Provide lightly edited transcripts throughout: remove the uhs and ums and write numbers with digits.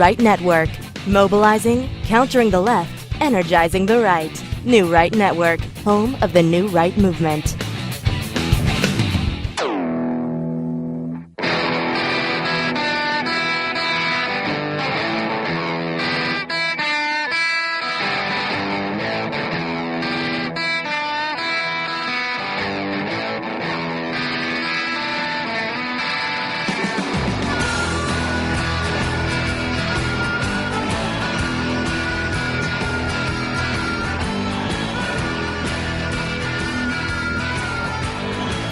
Right Network. Mobilizing, countering the left, energizing the right. New Right Network, home of the New Right movement.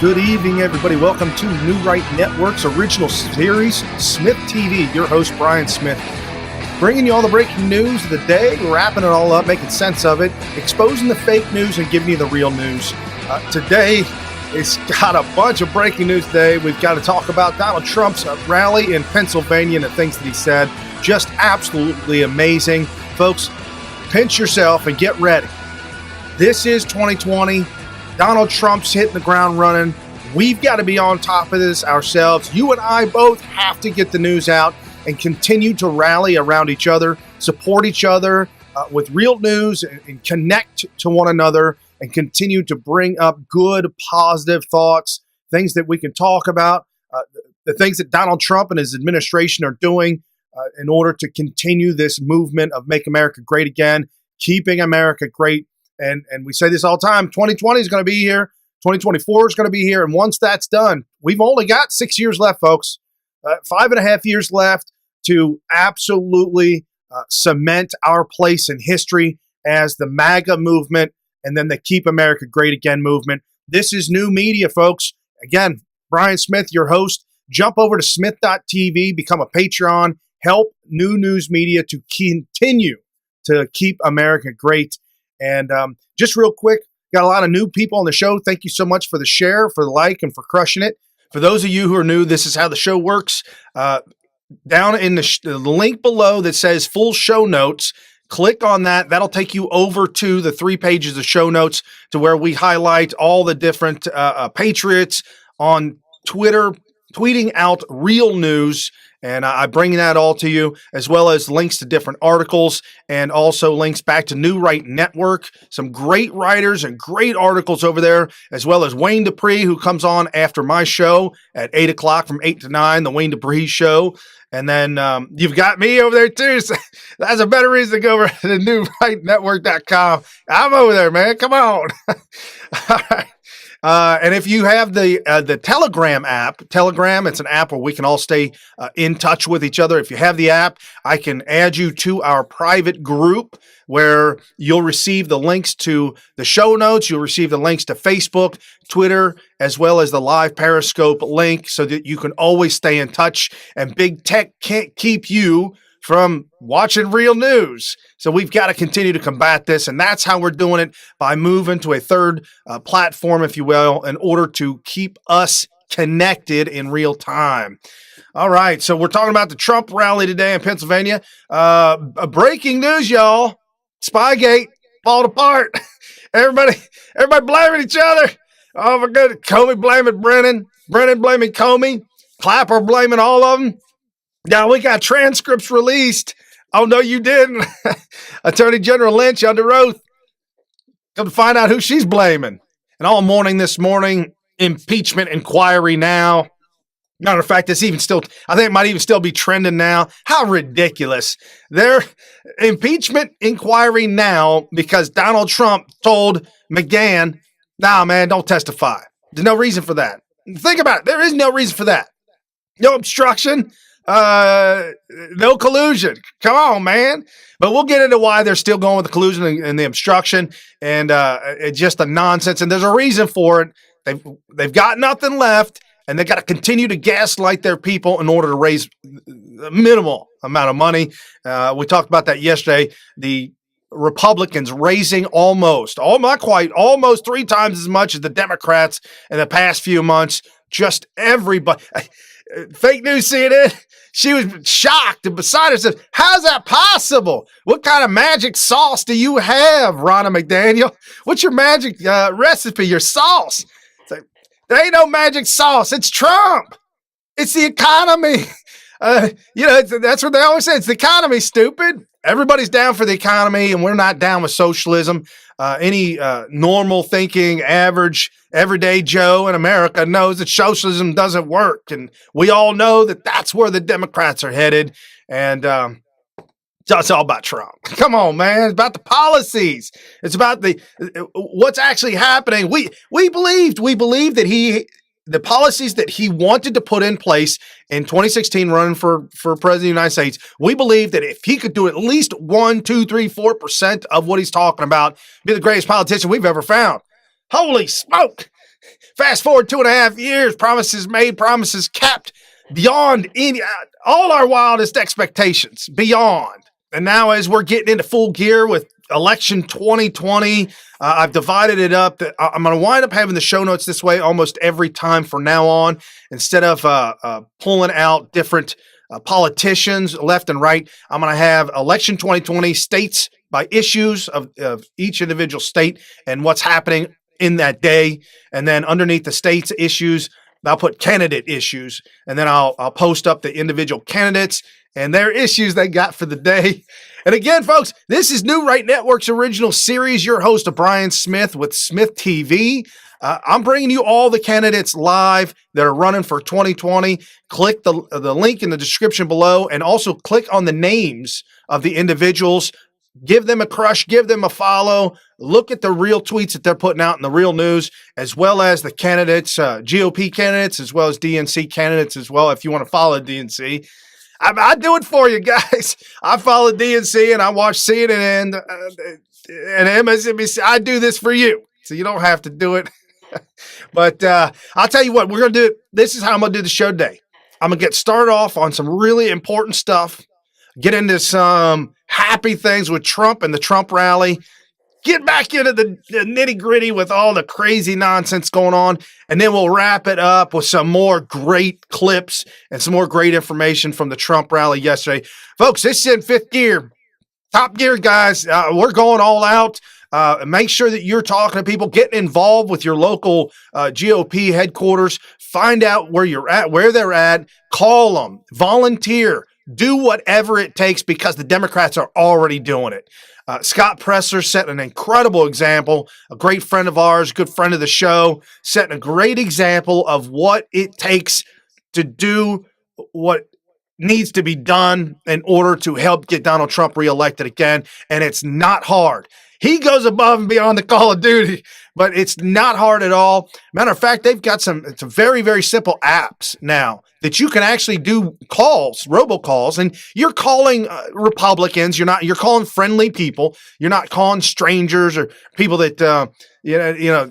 Good evening, everybody. Welcome to New Right Network's original series, SmythTV. Your host, Brian Smith, bringing you all the breaking news of the day, wrapping it all up, making sense of it, exposing the fake news, and giving you the real news. Today, it's got a bunch of breaking news today. We've got to talk about Donald Trump's rally in Pennsylvania and the things that he said. Just absolutely amazing. Folks, pinch yourself and get ready. This is 2020. Donald Trump's hitting the ground running. We've got to be on top of this ourselves. You and I both have to get the news out and continue to rally around each other, support each other with real news, and connect to one another and continue to bring up good, positive thoughts, things that we can talk about, the things that Donald Trump and his administration are doing in order to continue this movement of Make America Great Again, keeping America great. And we say this all the time, 2020 is going to be here, 2024 is going to be here, and once that's done, we've only got 6 years left, folks, 5.5 years left to absolutely cement our place in history as the MAGA movement and then the Keep America Great Again movement. This is new media, folks. Again, Brian Smith, your host. Jump over to SmythTV, become a Patreon, help new news media to continue to keep America great. And just real quick, got a lot of new people on the show. Thank you so much for the share, for the like, and for crushing it. For those of you who are new, this is how the show works. Down in the link below that says full show notes, click on that. That'll take you over to the 3 pages of show notes to where we highlight all the different patriots on Twitter, tweeting out real news. And I bring that all to you, as well as links to different articles and also links back to New Right Network. Some great writers and great articles over there, as well as Wayne Dupree, who comes on after my show at 8 o'clock from 8 to 9, the Wayne Dupree Show. And then you've got me over there, too. So that's a better reason to go over to newrightnetwork.com. I'm over there, man. Come on. All right. And if you have the Telegram app, it's an app where we can all stay in touch with each other. If you have the app, I can add you to our private group where you'll receive the links to the show notes. You'll receive the links to Facebook, Twitter, as well as the live Periscope link so that you can always stay in touch. And big tech can't keep you from watching real news. So we've got to continue to combat this, and that's how we're doing it, by moving to a third platform, if you will, in order to keep us connected in real time. All right, so we're talking about the Trump rally today in Pennsylvania. Breaking news, y'all. Spygate falling apart. Everybody blaming each other. Oh, my goodness. Comey blaming Brennan. Brennan blaming Comey. Clapper blaming all of them. Now, we got transcripts released. Oh, no, you didn't. Attorney General Lynch under oath. Come to find out who she's blaming. And all morning this morning, impeachment inquiry now. Matter of fact, it's even still, I think it might even still be trending now. How ridiculous. Their impeachment inquiry now because Donald Trump told McGahn, nah, man, don't testify. There's no reason for that. Think about it. There is no reason for that. No obstruction. No collusion. Come on, man. But we'll get into why they're still going with the collusion and the obstruction and it's just a nonsense. And there's a reason for it. They've got nothing left, and they got to continue to gaslight their people in order to raise a minimal amount of money. We talked about that yesterday. The Republicans raising almost 3 times as much as the Democrats in the past few months. Just everybody. Fake news CNN. She was shocked and beside herself. How's that possible? What kind of magic sauce do you have, Ronna McDaniel? What's your magic recipe, your sauce? It's like, there ain't no magic sauce. It's Trump. It's the economy. That's what they always say. It's the economy, stupid. Everybody's down for the economy, and we're not down with socialism. Any normal thinking, average, everyday Joe in America knows that socialism doesn't work. And we all know that that's where the Democrats are headed. And it's all about Trump. Come on, man. It's about the policies. It's about what's actually happening. We believed that the policies that he wanted to put in place in 2016 running for president of the United States, we believed that if he could do at least 1, 2, 3, 4% of what he's talking about, be the greatest politician we've ever found. Holy smoke. Fast forward 2.5 years, promises made, promises kept beyond all our wildest expectations, beyond. And now as we're getting into full gear with election 2020, I've divided it up. I'm going to wind up having the show notes this way almost every time from now on. Instead of pulling out different politicians left and right, I'm going to have election 2020 states by issues of each individual state and what's happening in that day. And then underneath the state's issues, I'll put candidate issues. And then I'll post up the individual candidates and their issues they got for the day. And again, folks, this is New Right Network's original series. Your host, Brian Smith with SmythTV. I'm bringing you all the candidates live that are running for 2020. Click the link in the description below and also click on the names of the individuals. Give them a crush, give them a follow. Look at the real tweets that they're putting out in the real news, as well as the candidates, GOP candidates, as well as DNC candidates as well, if you want to follow DNC. I do it for you guys. I follow DNC and I watch CNN and MSNBC. I do this for you, so you don't have to do it. But I'll tell you what, we're going to do. This is how I'm going to do the show today. I'm going to get started off on some really important stuff, get into some happy things with Trump and the Trump rally, get back into the nitty gritty with all the crazy nonsense going on. And then we'll wrap it up with some more great clips and some more great information from the Trump rally yesterday. Folks, this is in fifth gear. Top gear, guys. We're going all out. Make sure that you're talking to people, getting involved with your local GOP headquarters. Find out where you're at, where they're at. Call them. Volunteer. Do whatever it takes because the Democrats are already doing it. Scott Presser set an incredible example, a great friend of ours, good friend of the show, setting a great example of what it takes to do what needs to be done in order to help get Donald Trump reelected again. And it's not hard. He goes above and beyond the call of duty, but it's not hard at all. Matter of fact, they've got some very, very simple apps now that you can actually do calls, robocalls, and you're calling Republicans. You're calling friendly people. You're not calling strangers or people that,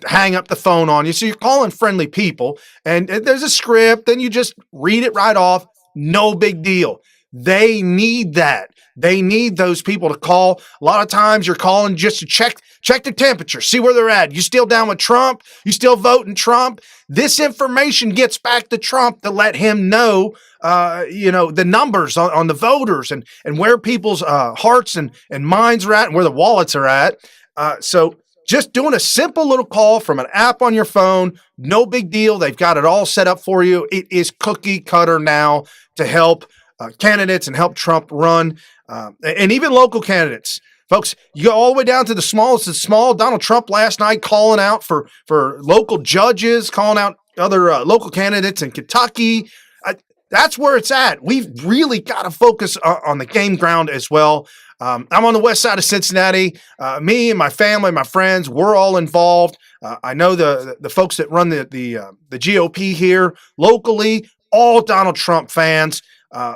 hang up the phone on you. So you're calling friendly people, and there's a script, and you just read it right off. No big deal. They need that. They need those people to call. A lot of times you're calling just to check the temperature, see where they're at. You still down with Trump? You still voting Trump? This information gets back to Trump to let him know, the numbers on the voters and where people's hearts and minds are at and where the wallets are at. So just doing a simple little call from an app on your phone, no big deal. They've got it all set up for you. It is cookie cutter now to help candidates and help Trump run, and even local candidates. Folks, you go all the way down to the smallest of small. Donald Trump last night calling out for local judges, calling out other local candidates in Kentucky. That's where it's at. We've really got to focus on the game ground as well. I'm on the west side of Cincinnati. Me and my family, my friends, we're all involved. I know the folks that run the GOP here locally, all Donald Trump fans.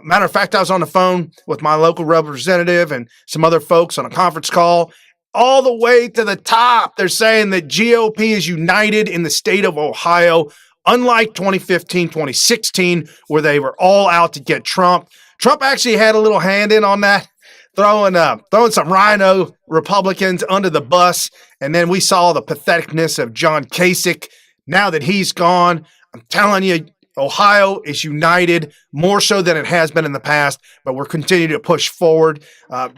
Matter of fact, I was on the phone with my local representative and some other folks on a conference call. All the way to the top, they're saying that GOP is united in the state of Ohio, unlike 2015, 2016, where they were all out to get Trump. Trump actually had a little hand in on that, throwing some rhino Republicans under the bus. And then we saw the patheticness of John Kasich. Now that he's gone, I'm telling you, Ohio is united more so than it has been in the past, but we're continuing to push forward.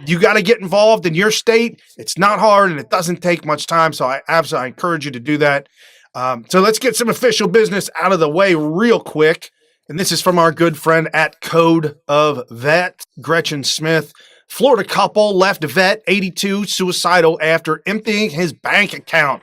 You got to get involved in your state. It's not hard and it doesn't take much time. So I encourage you to do that. So let's get some official business out of the way real quick. And this is from our good friend at Code of Vet, Gretchen Smith. Florida couple left vet 82 suicidal after emptying his bank account.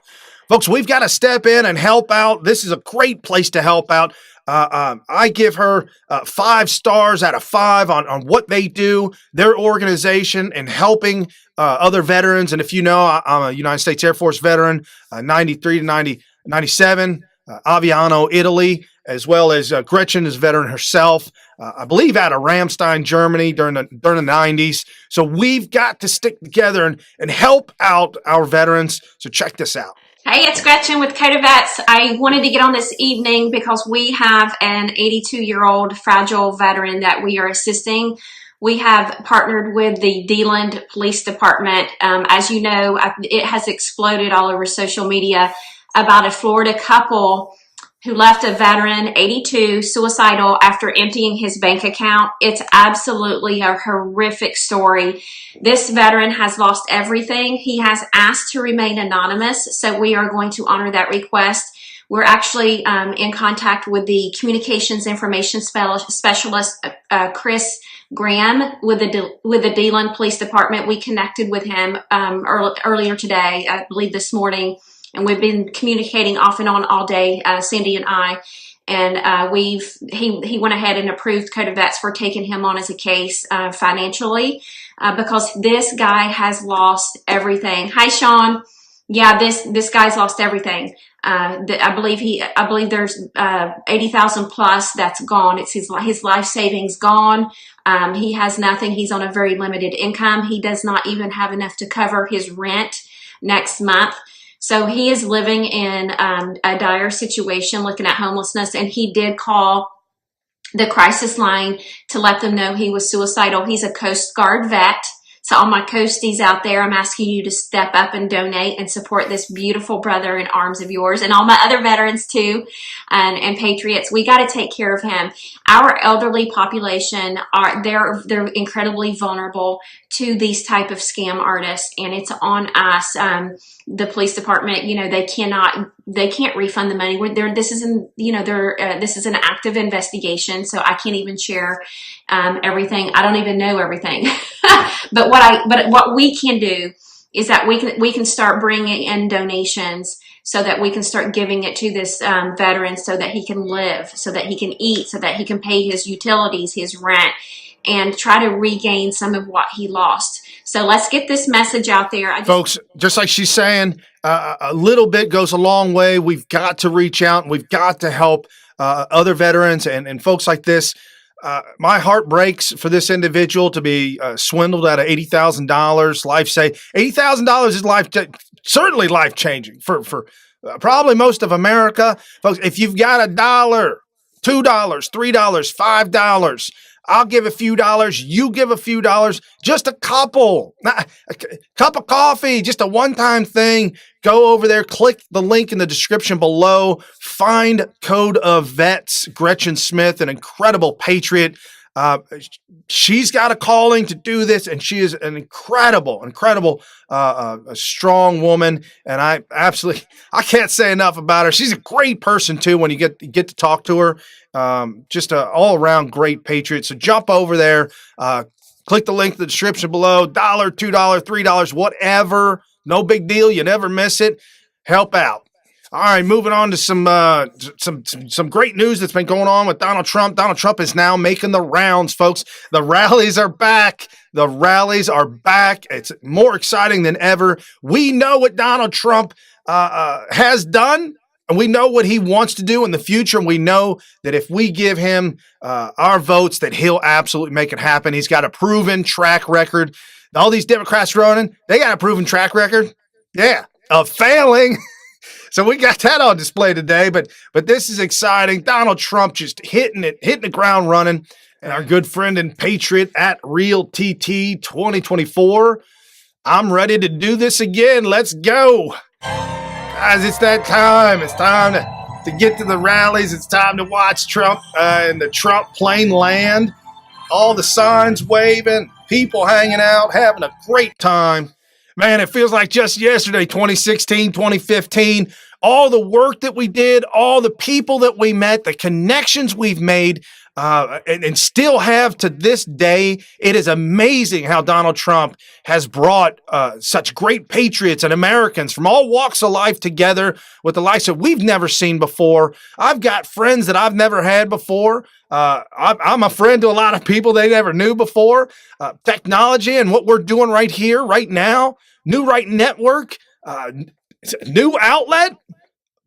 Folks, we've got to step in and help out. This is a great place to help out. I give her 5 stars out of 5 on what they do, their organization, and helping other veterans. And if you know, I'm a United States Air Force veteran, 93 to 97, Aviano, Italy, as well as Gretchen is a veteran herself. I believe out of Ramstein, Germany during the 90s. So we've got to stick together and help out our veterans. So check this out. Hey, it's Gretchen with Code of Vets. I wanted to get on this evening because we have an 82-year-old fragile veteran that we are assisting. We have partnered with the DeLand Police Department. As you know, it has exploded all over social media about a Florida couple who left a veteran, 82, suicidal after emptying his bank account. It's absolutely a horrific story. This veteran has lost everything. He has asked to remain anonymous, so we are going to honor that request. We're actually in contact with the communications information specialist, Chris Graham, with the DeLand Police Department. We connected with him earlier today, I believe this morning. And we've been communicating off and on all day, Cindy and I. And he went ahead and approved Code of Vets for taking him on as a case financially because this guy has lost everything. Hi, Sean. Yeah, this guy's lost everything. I believe there's 80,000 plus that's gone. It's his life savings gone. He has nothing. He's on a very limited income. He does not even have enough to cover his rent next month. So he is living in a dire situation, looking at homelessness, and he did call the crisis line to let them know he was suicidal. He's a Coast Guard vet. So all my Coasties out there, I'm asking you to step up and donate and support this beautiful brother in arms of yours, and all my other veterans too, and patriots. We got to take care of him. Our elderly population they're incredibly vulnerable to these type of scam artists, and it's on us. The police department, they can't refund the money. This is an active investigation, so I can't even share everything. I don't even know everything. But what we can do is that we can start bringing in donations so that we can start giving it to this veteran so that he can live, so that he can eat, so that he can pay his utilities, his rent, and try to regain some of what he lost. So let's get this message out there. Folks, just like she's saying, a little bit goes a long way. We've got to reach out and we've got to help other veterans and folks like this. My heart breaks for this individual to be swindled out of $80,000. $80,000 is certainly life changing for probably most of America, folks. If you've got $1, $2, $3, $5, I'll give a few dollars. You give a few dollars. Just a couple, a cup of coffee, just a one-time thing. Go over there, click the link in the description below. Find Code of Vets, Gretchen Smith, an incredible patriot. She's got a calling to do this, and she is an incredible, a strong woman. And I can't say enough about her. She's a great person too when you get to talk to her. Just a all around great patriot. So jump over there, click the link in the description below. $1, $2, $3, whatever. No big deal. You never miss it. Help out. All right, moving on to some great news that's been going on with Donald Trump. Donald Trump is now making the rounds, folks. The rallies are back. It's more exciting than ever. We know what Donald Trump has done, and we know what he wants to do in the future. And we know that if we give him our votes, that he'll absolutely make it happen. He's got a proven track record. All these Democrats running, they got a proven track record, of failing. So we got that on display today, but this is exciting. Donald Trump just hitting the ground running. And our good friend and patriot at Real TT 2024. I'm ready to do this again. Let's go. Guys, it's that time. It's time to get to the rallies. It's time to watch Trump in the Trump plane land. All the signs waving, people hanging out, having a great time. Man, it feels like just yesterday, 2016, 2015, all the work that we did, all the people that we met, the connections we've made, and still have to this day. It is amazing how Donald Trump has brought such great patriots and Americans from all walks of life together with the likes that we've never seen before. I've got friends that I've never had before. I'm a friend to a lot of people they never knew before. Technology and what we're doing right here, right now, New Right Network, new outlet,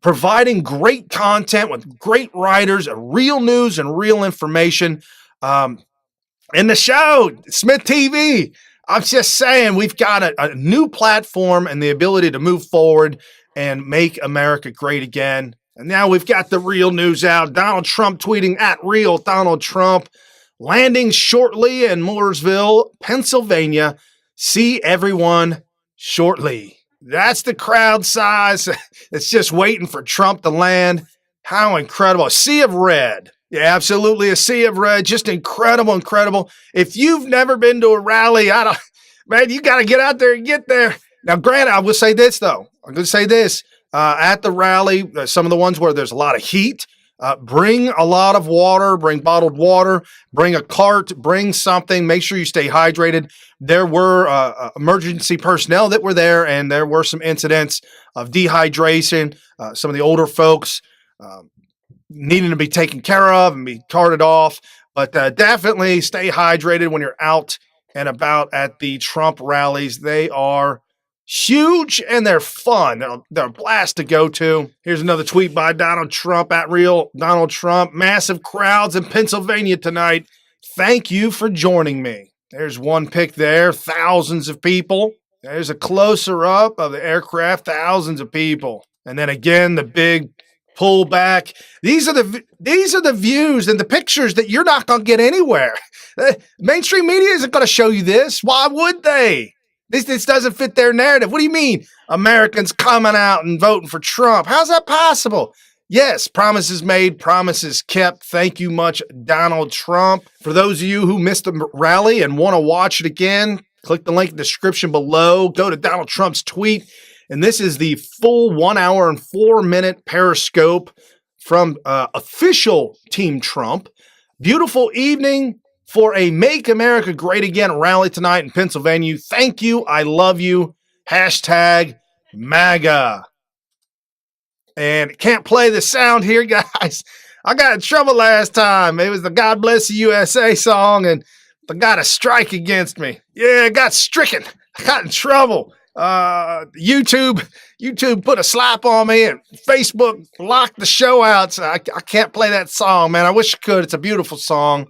providing great content with great writers, real news and real information. In the show, SmythTV, I'm just saying we've got a new platform and the ability to move forward and make America great again. And now we've got the real news out. Donald Trump tweeting at real Donald Trump, landing shortly in Mooresville, Pennsylvania. See everyone shortly. That's the crowd size. It's just waiting for Trump to land. How incredible. A sea of red. Yeah, absolutely. A sea of red. Just incredible, incredible. If you've never been to a rally, man, you got to get out there and get there. Now, granted, I will say this, though. I'm going to say this. At the rally, some of the ones where there's a lot of heat, bring a lot of water, bring bottled water, bring a cart, bring something. Make sure you stay hydrated. There were emergency personnel that were there, and there were some incidents of dehydration. Some of the older folks needing to be taken care of and be carted off. But definitely stay hydrated when you're out and about at the Trump rallies. They are huge and they're fun. They're a blast to go to. Here's another tweet by Donald Trump at real Donald Trump. Massive crowds in Pennsylvania tonight. Thank you for joining me. There's one pic there. Thousands of people. There's a closer up of the aircraft. Thousands of people. And then again, the big pullback. These are the views and the pictures that you're not going to get anywhere. Mainstream media isn't going to show you this. Why would they? This doesn't fit their narrative. What do you mean? Americans coming out and voting for Trump. How's that possible? Yes, promises made, promises kept. Thank you much, Donald Trump. For those of you who missed the rally and want to watch it again, click the link in the description below. Go to Donald Trump's tweet. And this is the full 1 hour and 4 minute Periscope from official Team Trump. Beautiful evening for a Make America Great Again rally tonight in Pennsylvania. Thank you. I love you. Hashtag MAGA. And can't play the sound here, guys. I got in trouble last time. It was the God Bless the USA song, and they got a strike against me. Yeah, I got stricken. I got in trouble. YouTube put a slap on me, and Facebook locked the show out. So I can't play that song, man. I wish I could. It's a beautiful song.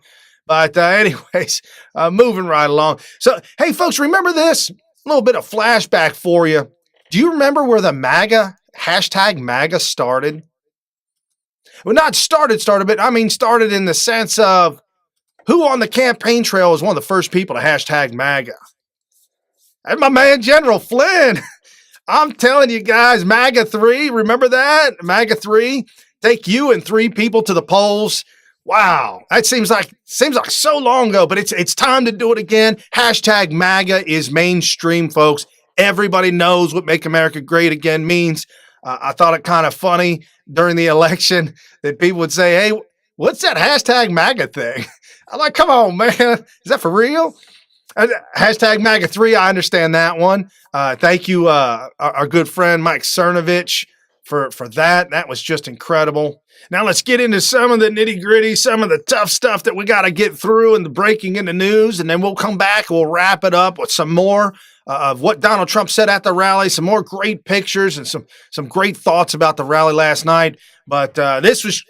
But anyways, moving right along. So, hey, folks, remember this? A little bit of flashback for you. Do you remember where the hashtag MAGA started? Well, not started, but I mean started in the sense of who on the campaign trail was one of the first people to hashtag MAGA? And my man, General Flynn. I'm telling you guys, MAGA 3, remember that? MAGA 3, take you and 3 people to the polls. Wow, that seems like so long ago, but it's time to do it again. Hashtag MAGA is mainstream, folks. Everybody knows what Make America Great Again means. I thought it kind of funny during the election that people would say, hey, what's that hashtag MAGA thing? I'm like, come on, man. Is that for real? Hashtag MAGA 3, I understand that one. Thank you, our good friend Mike Cernovich, for that. That was just incredible. Now let's get into some of the nitty gritty, some of the tough stuff that we got to get through and the breaking in the news. And then we'll come back. We'll wrap it up with some more of what Donald Trump said at the rally, some more great pictures and some great thoughts about the rally last night. But this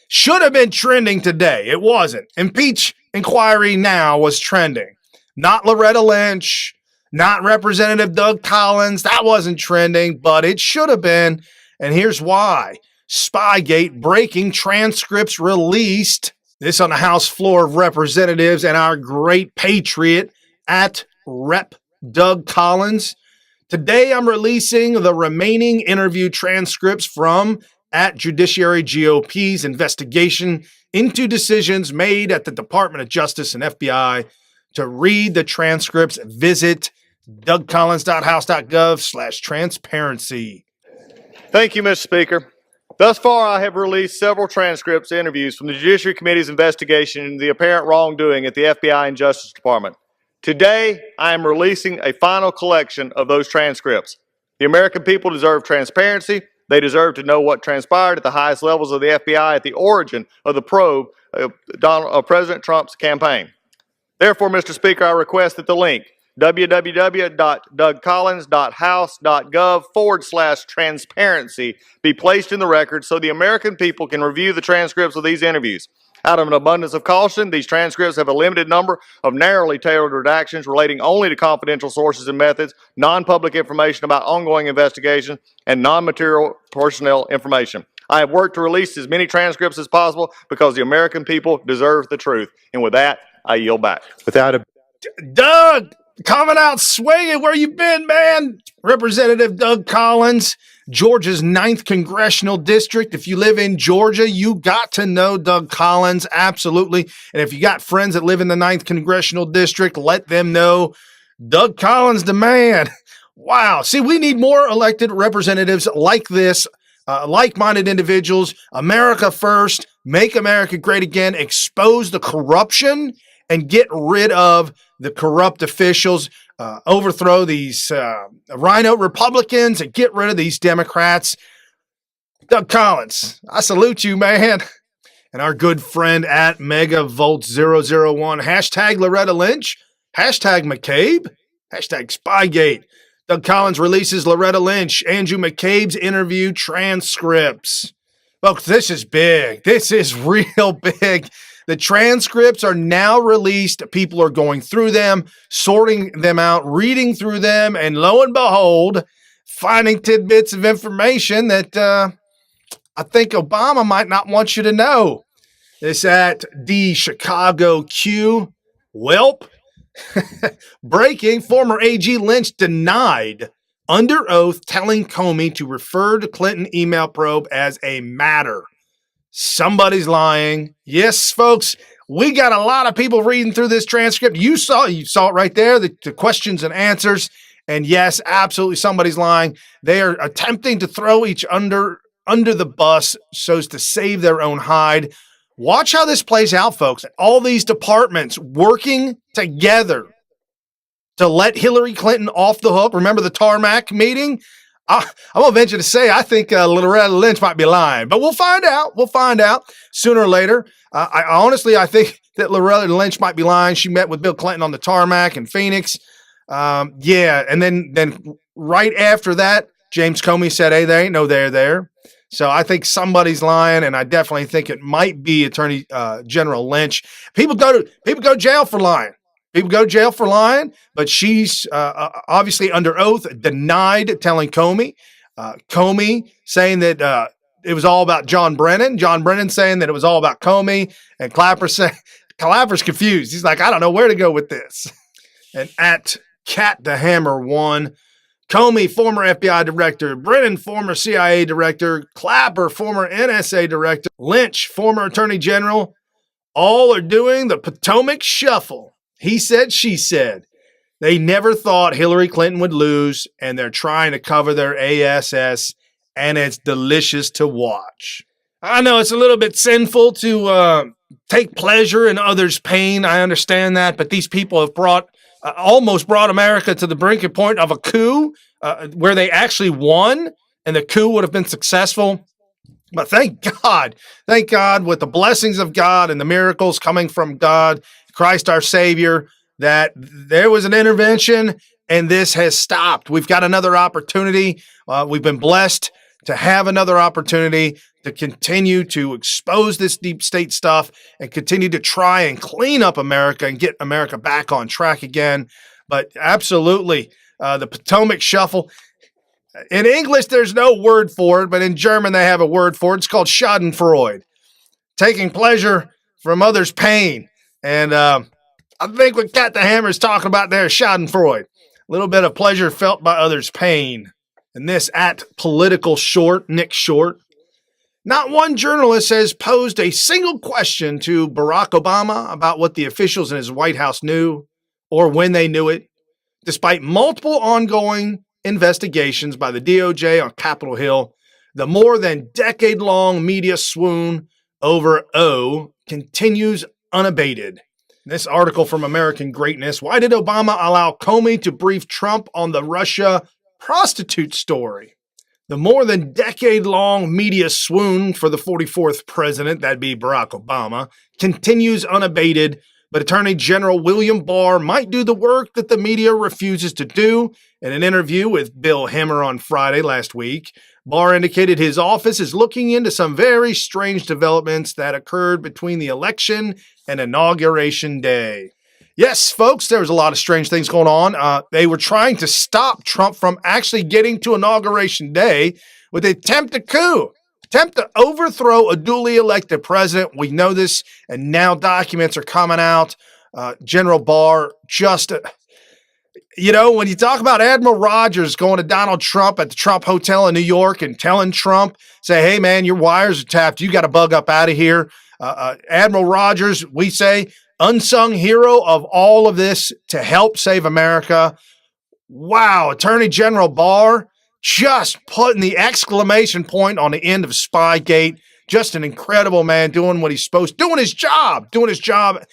should have been trending today. It wasn't. Impeach inquiry now was trending. Not Loretta Lynch, not Representative Doug Collins. That wasn't trending, but it should have been. And here's why. Spygate breaking transcripts released. This on the House floor of Representatives, and our great patriot at Rep. Doug Collins. Today I'm releasing the remaining interview transcripts from at Judiciary GOP's investigation into decisions made at the Department of Justice and FBI. To read the transcripts, visit dougcollins.house.gov/transparency. Thank you, Mr. Speaker. Thus far, I have released several transcripts of interviews from the Judiciary Committee's investigation into the apparent wrongdoing at the FBI and Justice Department. Today, I am releasing a final collection of those transcripts. The American people deserve transparency. They deserve to know what transpired at the highest levels of the FBI at the origin of the probe of President Trump's campaign. Therefore, Mr. Speaker, I request that the link www.dougcollins.house.gov/transparency be placed in the record so the American people can review the transcripts of these interviews. Out of an abundance of caution, these transcripts have a limited number of narrowly tailored redactions relating only to confidential sources and methods, non-public information about ongoing investigations, and non-material personnel information. I have worked to release as many transcripts as possible because the American people deserve the truth. And with that, I yield back. Doug, coming out swinging. Where you been, man? Representative Doug Collins, Georgia's 9th Congressional District. If you live in Georgia, you got to know Doug Collins, absolutely. And if you got friends that live in the 9th Congressional District, let them know Doug Collins the man. Wow. See, we need more elected representatives like this, like-minded individuals. America first, make America great again, expose the corruption, and get rid of the corrupt officials, overthrow these rhino Republicans, and get rid of these Democrats. Doug Collins, I salute you, man. And our good friend at Megavolt001, hashtag Loretta Lynch, hashtag McCabe, hashtag Spygate. Doug Collins releases Loretta Lynch, Andrew McCabe's interview transcripts. Folks, this is big. This is real big. The transcripts are now released. People are going through them, sorting them out, reading through them, and lo and behold, finding tidbits of information that I think Obama might not want you to know. This at the Chicago Q. Welp. Breaking, former AG Lynch denied under oath telling Comey to refer to Clinton email probe as a matter. Somebody's lying. Yes, folks, we got a lot of people reading through this transcript. You saw it right there, the questions and answers. And yes, absolutely, somebody's lying. They are attempting to throw each under the bus so as to save their own hide. Watch how this plays out, folks. All these departments working together to let Hillary Clinton off the hook. Remember the tarmac meeting? I'm going to venture to say I think Loretta Lynch might be lying, but we'll find out. We'll find out sooner or later. I think that Loretta Lynch might be lying. She met with Bill Clinton on the tarmac in Phoenix. And then right after that, James Comey said, hey, there ain't no there. So I think somebody's lying, and I definitely think it might be Attorney General Lynch. People go to jail for lying. People go to jail for lying, but she's obviously under oath denied telling Comey. Comey saying that it was all about John Brennan. John Brennan saying that it was all about Comey. And Clapper's confused. He's like, I don't know where to go with this. And at Cat the Hammer 1, Comey, former FBI director, Brennan, former CIA director, Clapper, former NSA director, Lynch, former attorney general, all are doing the Potomac shuffle. He said, she said. They never thought Hillary Clinton would lose, and they're trying to cover their ASS, and it's delicious to watch. I know it's a little bit sinful to take pleasure in others' pain. I understand that, but these people have almost brought America to the breaking point of a coup where they actually won, and the coup would have been successful. But thank God, with the blessings of God and the miracles coming from God, Christ our Savior, that there was an intervention and this has stopped. We've got another opportunity. We've been blessed to have another opportunity to continue to expose this deep state stuff and continue to try and clean up America and get America back on track again. But absolutely, the Potomac shuffle. In English, there's no word for it, but in German, they have a word for it. It's called Schadenfreude, taking pleasure from others' pain. And I think what Cat the Hammer is talking about there is Schadenfreude, a little bit of pleasure felt by others' pain. And this at Political Short, Nick Short. Not one journalist has posed a single question to Barack Obama about what the officials in his White House knew or when they knew it, despite multiple ongoing investigations by the DOJ on Capitol Hill. The more than decade-long media swoon over O continues unabated. This article from American Greatness: why did Obama allow Comey to brief Trump on the Russia prostitute story? The more than decade-long media swoon for the 44th president, that'd be Barack Obama, continues unabated, but Attorney General William Barr might do the work that the media refuses to do. In an interview with Bill Hemmer on Friday last week, Barr indicated his office is looking into some very strange developments that occurred between the election and Inauguration Day. Yes, folks, there was a lot of strange things going on. They were trying to stop Trump from actually getting to Inauguration Day with an attempted coup, attempt to overthrow a duly elected president. We know this, and now documents are coming out. General Barr just, when you talk about Admiral Rogers going to Donald Trump at the Trump Hotel in New York and telling Trump, say, hey, man, your wires are tapped. You got to bug up out of here. Admiral Rogers, we say, unsung hero of all of this to help save America. Wow, Attorney General Barr just putting the exclamation point on the end of Spygate. Just an incredible man doing what he's supposed to, doing his job,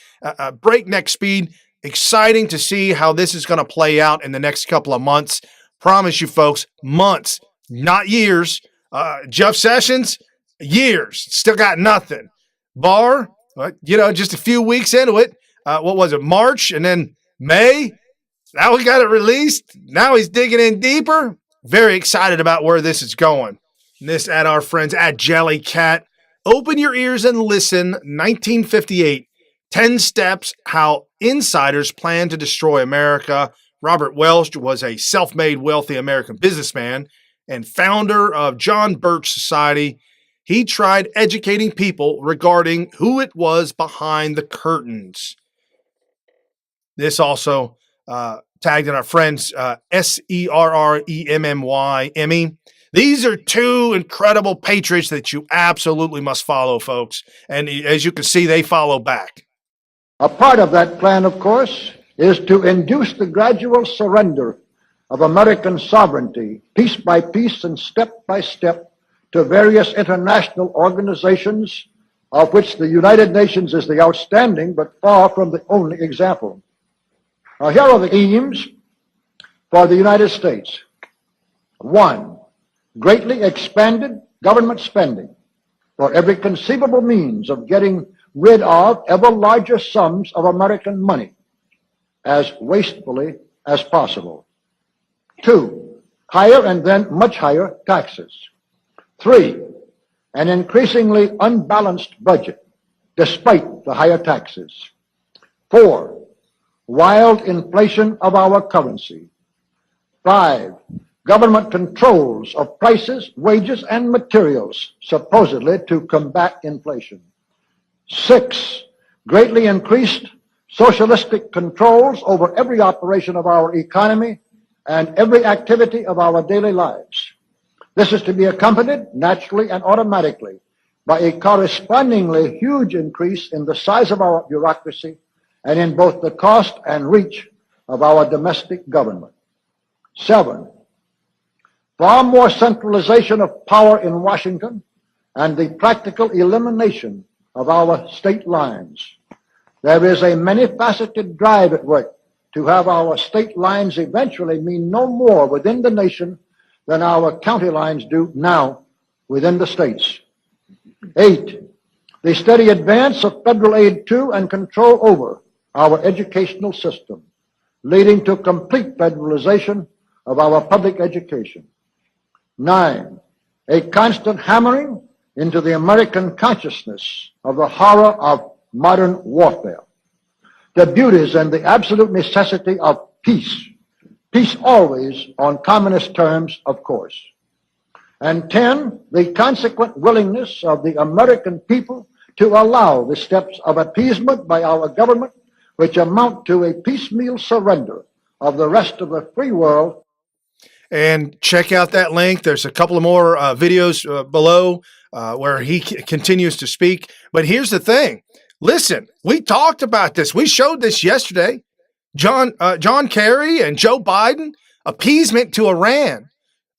breakneck speed. Exciting to see how this is going to play out in the next couple of months. Promise you folks, months, not years. Jeff Sessions, years, still got nothing. Barr, just a few weeks into it. What was it, March, and then May? Now we got it released. Now he's digging in deeper. Very excited about where this is going. And this at our friends at Jellycat. Open your ears and listen. 1958, 10 steps how insiders plan to destroy America. Robert Welch was a self-made wealthy American businessman and founder of John Birch Society. He tried educating people regarding who it was behind the curtains. This also tagged in our friends SERREMMY, Emmy. These are two incredible patriots that you absolutely must follow, folks. And as you can see, they follow back. A part of that plan, of course, is to induce the gradual surrender of American sovereignty, piece by piece and step by step, to various international organizations, of which the United Nations is the outstanding but far from the only example. Now, here are the aims for the United States. 1, greatly expanded government spending for every conceivable means of getting rid of ever larger sums of American money as wastefully as possible. 2, higher and then much higher taxes. 3, an increasingly unbalanced budget, despite the higher taxes. 4, wild inflation of our currency. 5, government controls of prices, wages, and materials, supposedly to combat inflation. 6, greatly increased socialistic controls over every operation of our economy and every activity of our daily lives. This is to be accompanied naturally and automatically by a correspondingly huge increase in the size of our bureaucracy and in both the cost and reach of our domestic government. 7, far more centralization of power in Washington and the practical elimination of our state lines. There is a many-faceted drive at work to have our state lines eventually mean no more within the nation than our county lines do now within the states. 8, the steady advance of federal aid to and control over our educational system, leading to complete federalization of our public education. 9, a constant hammering into the American consciousness of the horror of modern warfare, the beauties and the absolute necessity of peace. Peace always on communist terms, of course. And 10, the consequent willingness of the American people to allow the steps of appeasement by our government, which amount to a piecemeal surrender of the rest of the free world. And check out that link. There's a couple of more videos below where he continues to speak. But here's the thing. Listen, we talked about this. We showed this yesterday. John Kerry and Joe Biden, appeasement to Iran.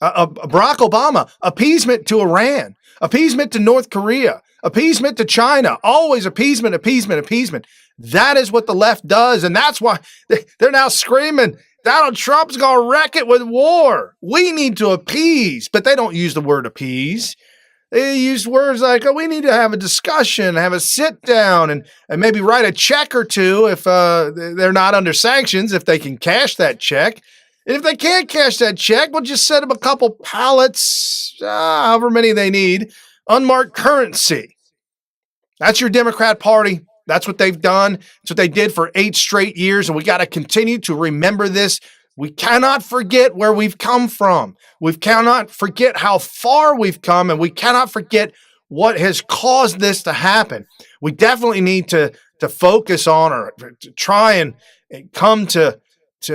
Barack Obama, appeasement to Iran, appeasement to North Korea, appeasement to China, always appeasement, appeasement, appeasement. That is what the left does. And that's why they're now screaming, Donald Trump's going to wreck it with war. We need to appease, but they don't use the word appease. They use words like, oh, we need to have a discussion, have a sit down, and maybe write a check or two if they're not under sanctions, if they can cash that check. And if they can't cash that check, we'll just send them a couple pallets, however many they need, unmarked currency. That's your Democrat Party. That's what they've done. That's what they did for 8 straight years, and we got to continue to remember this. We cannot forget where we've come from. We cannot forget how far we've come, and we cannot forget what has caused this to happen. We definitely need to focus on or to try and come to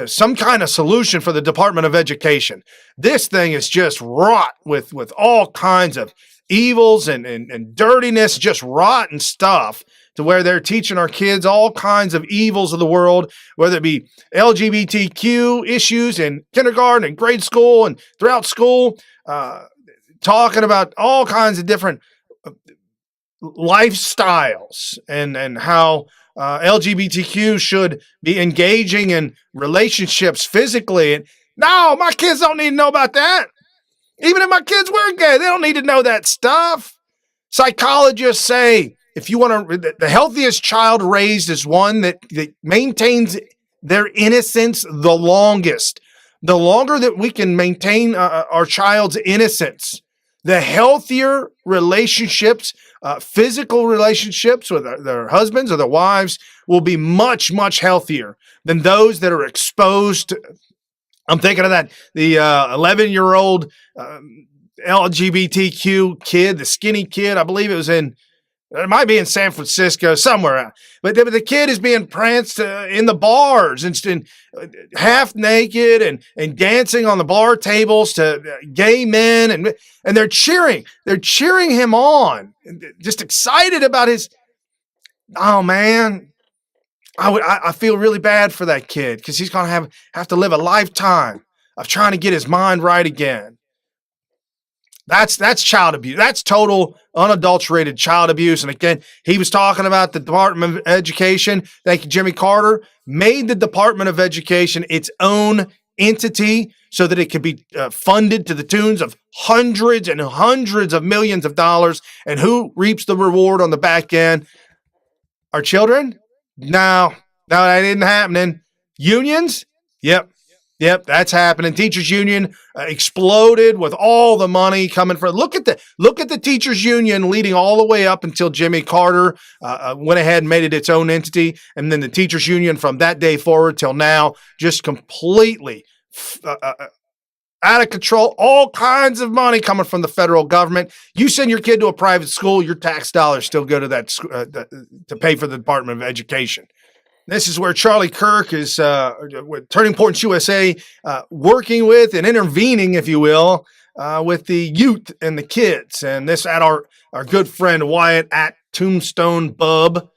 some kind of solution for the Department of Education. This thing is just wrought with all kinds of evils and dirtiness, just rotten stuff, to where they're teaching our kids all kinds of evils of the world, whether it be LGBTQ issues in kindergarten and grade school and throughout school, talking about all kinds of different lifestyles and how LGBTQ should be engaging in relationships physically. And no, my kids don't need to know about that. Even if my kids were gay, they don't need to know that stuff. Psychologists say, if you want to, the healthiest child raised is one that maintains their innocence the longest. The longer that we can maintain our child's innocence, the healthier relationships, physical relationships with their husbands or their wives will be much, much healthier than those that are exposed to, I'm thinking of the 11-year-old LGBTQ kid, the skinny kid, I believe it might be in San Francisco, somewhere. But the kid is being pranced in the bars and half naked and dancing on the bar tables to gay men. And they're cheering. They're cheering him on. Just excited about his. Oh, man. I feel really bad for that kid because he's going to have to live a lifetime of trying to get his mind right again. That's child abuse. That's total unadulterated child abuse. And again, he was talking about the Department of Education. Thank you, Jimmy Carter, made the Department of Education its own entity so that it could be funded to the tunes of hundreds and hundreds of millions of dollars. And who reaps the reward on the back end? Our children? No, that isn't happening. Unions? Yep, that's happening. Teachers union exploded with all the money coming from. Look at the teachers union leading all the way up until Jimmy Carter went ahead and made it its own entity, and then the teachers union from that day forward till now just completely out of control. All kinds of money coming from the federal government. You send your kid to a private school, your tax dollars still go to that to pay for the Department of Education. This is where Charlie Kirk is, with Turning Points USA, working with and intervening, if you will, with the youth and the kids. And this at our good friend Wyatt at Tombstone Bub.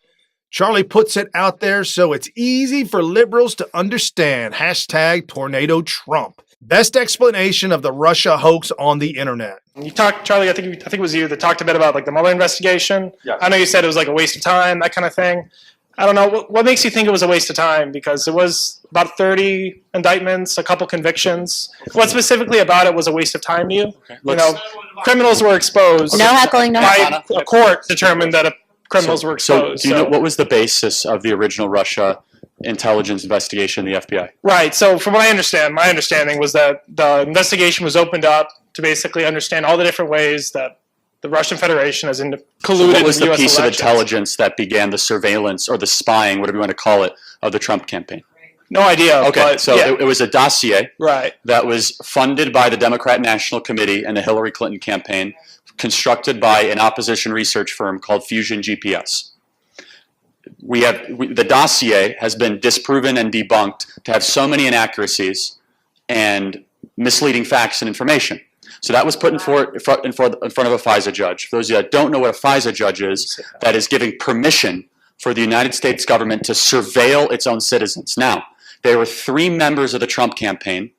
Charlie puts it out there so it's easy for liberals to understand. # Tornado Trump. Best explanation of the Russia hoax on the internet. You talked, Charlie, I think it was you that talked a bit about like the Mueller investigation. Yeah. I know you said it was like a waste of time, that kind of thing. I don't know, what makes you think it was a waste of time? Because it was about 30 indictments, a couple convictions. What specifically about it was a waste of time to you? Okay. You know, criminals were exposed. No heckling, no heckling. A court determined that criminals were exposed. So do you know what was the basis of the original Russia intelligence investigation in the FBI? Right, so from what I understand, my understanding was that the investigation was opened up to basically understand all the different ways that the Russian Federation has colluded with U.S. elections. What was the piece of intelligence that began the surveillance or the spying, whatever you want to call it, of the Trump campaign? No idea. Okay, but, so yeah. it was a dossier right. that was funded by the Democrat National Committee and the Hillary Clinton campaign, constructed by an opposition research firm called Fusion GPS. The dossier has been disproven and debunked to have so many inaccuracies and misleading facts and information. So that was put in front of a FISA judge. For those of you that don't know what a FISA judge is, that is giving permission for the United States government to surveil its own citizens. Now, there were 3 members of the Trump campaign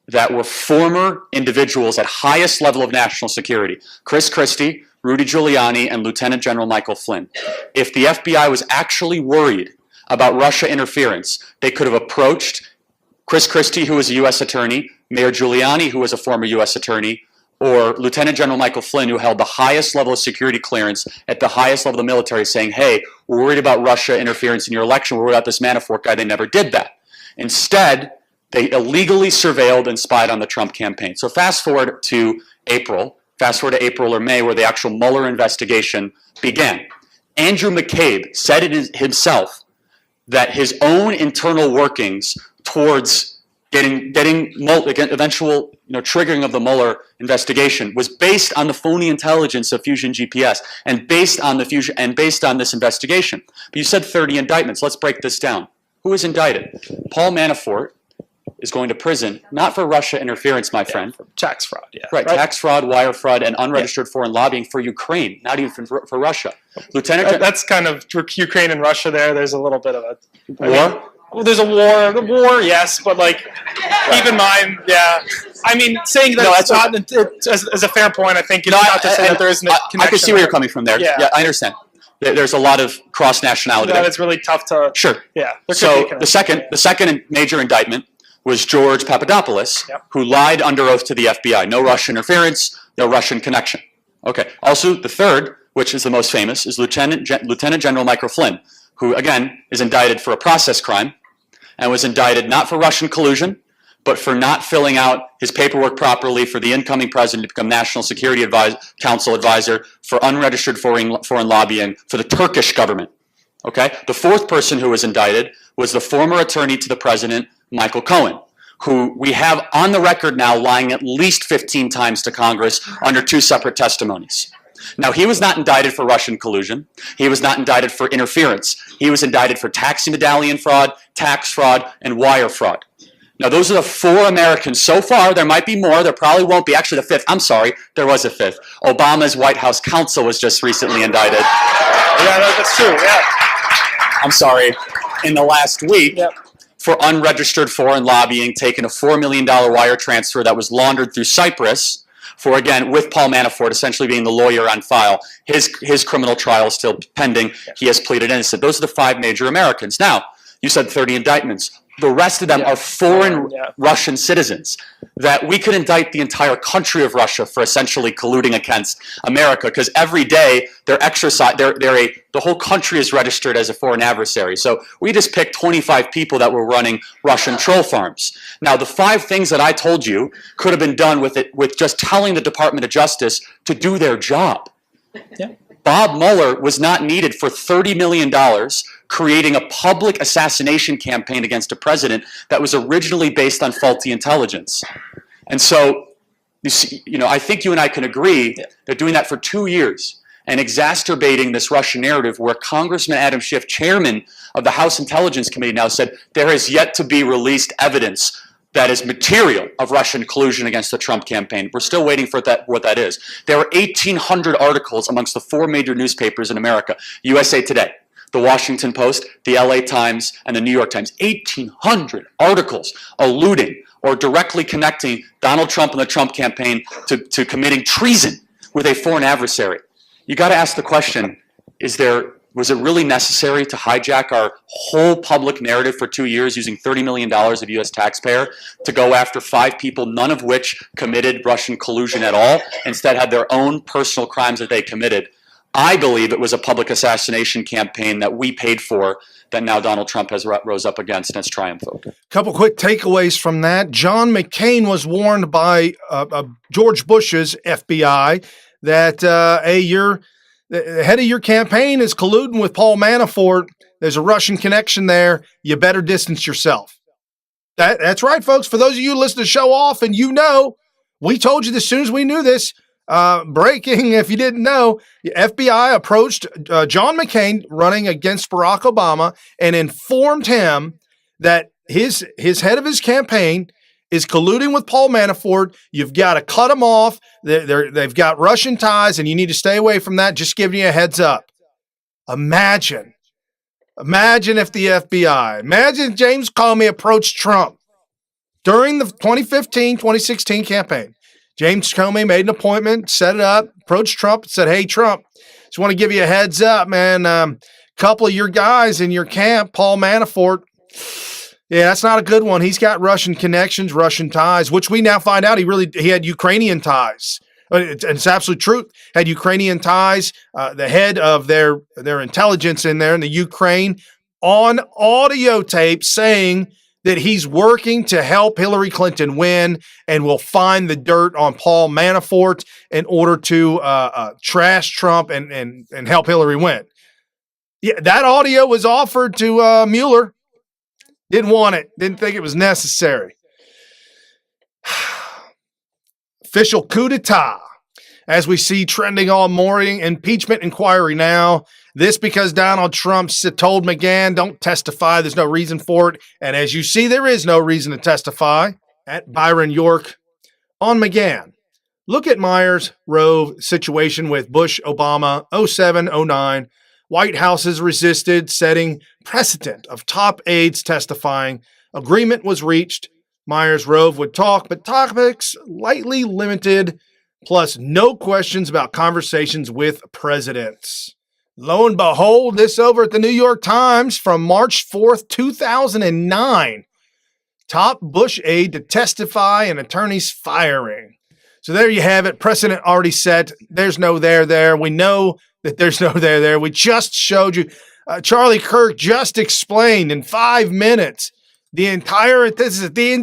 that were former individuals at highest level of national security: Chris Christie, Rudy Giuliani, and Lieutenant General Michael Flynn. If the FBI was actually worried about Russia interference, they could have approached Chris Christie, who was a U.S. attorney, Mayor Giuliani, who was a former U.S. attorney, or Lieutenant General Michael Flynn, who held the highest level of security clearance at the highest level of the military, saying, hey, we're worried about Russia interference in your election, we're worried about this Manafort guy. They never did that. Instead, they illegally surveilled and spied on the Trump campaign. So fast forward to April or May, where the actual Mueller investigation began. Andrew McCabe said it himself that his own internal workings towards getting eventual triggering of the Mueller investigation was based on the phony intelligence of Fusion GPS and based on this investigation. But you said 30 indictments. Let's break this down. Who is indicted? Paul Manafort is going to prison, not for Russia interference, my friend. For tax fraud, yeah. Right, tax fraud, wire fraud, and unregistered foreign lobbying for Ukraine, not even for Russia. Lieutenant, that's kind of Ukraine and Russia there. There's a little bit of a war. Well, there's a war. The war, yes, but like, keep in mind, yeah. I mean, saying that it's not as a fair point. I think it's not to say that there isn't a connection. I can see where you're coming from there. Yeah, I understand. There's a lot of cross nationality there. It's really tough to. Sure. Yeah. So the second major indictment was George Papadopoulos, who lied under oath to the FBI. No Russian interference, no Russian connection. Okay. Also, the third, which is the most famous, is Lieutenant General Michael Flynn, who, again, is indicted for a process crime and was indicted not for Russian collusion, but for not filling out his paperwork properly for the incoming president to become National Security Council advisor for unregistered foreign lobbying for the Turkish government. Okay? The fourth person who was indicted was the former attorney to the president, Michael Cohen, who we have on the record now lying at least 15 times to Congress under two separate testimonies. Now, he was not indicted for Russian collusion. He was not indicted for interference. He was indicted for taxi medallion fraud, tax fraud, and wire fraud. Now, those are the four Americans so far. There might be more. There probably won't be. Actually, the fifth. I'm sorry. There was a fifth. Obama's White House counsel was just recently indicted. Yeah, that's true. Yeah. I'm sorry. In the last week, for unregistered foreign lobbying, taking a $4 million wire transfer that was laundered through Cyprus, for, again, with Paul Manafort essentially being the lawyer on file. His criminal trial is still pending. He has pleaded innocent. Those are the five major Americans. Now, you said 30 indictments. The rest of them are foreign Russian citizens that we could indict the entire country of Russia for essentially colluding against America, because every day the whole country is registered as a foreign adversary. So we just picked 25 people that were running Russian troll farms. Now, the five things that I told you could have been done with just telling the Department of Justice to do their job. Yeah. Bob Mueller was not needed for $30 million creating a public assassination campaign against a president that was originally based on faulty intelligence. And so, I think you and I can agree that doing that for 2 years and exacerbating this Russian narrative, where Congressman Adam Schiff, chairman of the House Intelligence Committee, now said there has yet to be released evidence that is material of Russian collusion against the Trump campaign. We're still waiting for what that is. There are 1,800 articles amongst the four major newspapers in America: USA Today, the Washington Post, the LA Times, and the New York Times. 1,800 articles alluding or directly connecting Donald Trump and the Trump campaign to committing treason with a foreign adversary. You got to ask the question, was it really necessary to hijack our whole public narrative for 2 years using $30 million of U.S. taxpayer to go after five people, none of which committed Russian collusion at all, instead had their own personal crimes that they committed? I believe it was a public assassination campaign that we paid for, that now Donald Trump has rose up against, and it's triumphed. Couple quick takeaways from that. John McCain was warned by George Bush's FBI that, the head of your campaign is colluding with Paul Manafort. There's a Russian connection there. You better distance yourself. That's right, folks. For those of you who listen to Show Off, and we told you this as soon as we knew this. Breaking, if you didn't know, the FBI approached John McCain running against Barack Obama and informed him that his head of his campaign is colluding with Paul Manafort. You've got to cut him off. They've got Russian ties, and you need to stay away from that. Just giving you a heads up. Imagine if the FBI, imagine James Comey approached Trump during the 2015-2016 campaign, James Comey made an appointment, set it up, approached Trump, and said, hey, Trump, just want to give you a heads up, man. Couple of your guys in your camp, Paul Manafort, yeah, that's not a good one. He's got Russian connections, Russian ties, which we now find out he had Ukrainian ties. It's absolute truth. Had Ukrainian ties. The head of their intelligence in there in the Ukraine on audio tape saying that he's working to help Hillary Clinton win and will find the dirt on Paul Manafort in order to trash Trump and help Hillary win. Yeah, that audio was offered to Mueller. Didn't want it. Didn't think it was necessary. Official coup d'etat. As we see trending all morning, impeachment inquiry now. This because Donald Trump told McGahn, don't testify. There's no reason for it. And as you see, there is no reason to testify. At Byron York on McGahn. Look at Myers Rove situation with Bush, Obama, 07, 09. White Houses resisted, setting precedent of top aides testifying. Agreement was reached. Myers Rove would talk, but topics lightly limited, plus no questions about conversations with presidents. Lo and behold, this over at the New York Times from March 4th, 2009. Top Bush aide to testify and attorneys firing. So there you have it. Precedent already set. There's no there. We know that there's no there. We just showed you. Charlie Kirk just explained in 5 minutes the entire thing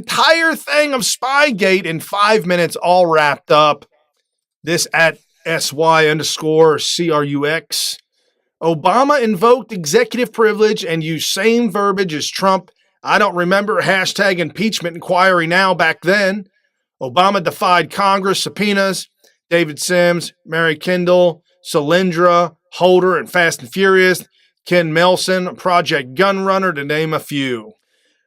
of Spygate in 5 minutes, all wrapped up. This at SY_CRUX. Obama invoked executive privilege and used same verbiage as Trump. I don't remember hashtag impeachment inquiry now back then. Obama defied Congress subpoenas. David Sims, Mary Kendall, Solyndra, Holder, and Fast and Furious. Ken Melson, Project Gunrunner, to name a few.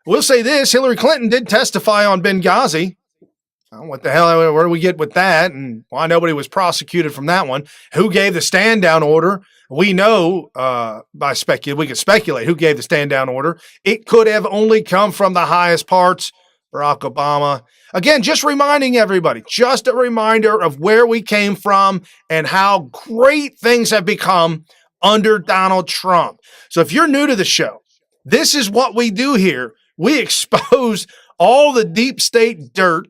We'll say this, Hillary Clinton did testify on Benghazi. What the hell, where do we get with that? And why nobody was prosecuted from that one? Who gave the stand-down order? We know we could speculate who gave the stand-down order. It could have only come from the highest parts, Barack Obama. Again, just reminding everybody, just a reminder of where we came from and how great things have become under Donald Trump. So if you're new to the show, this is what we do here. We expose all the deep state dirt,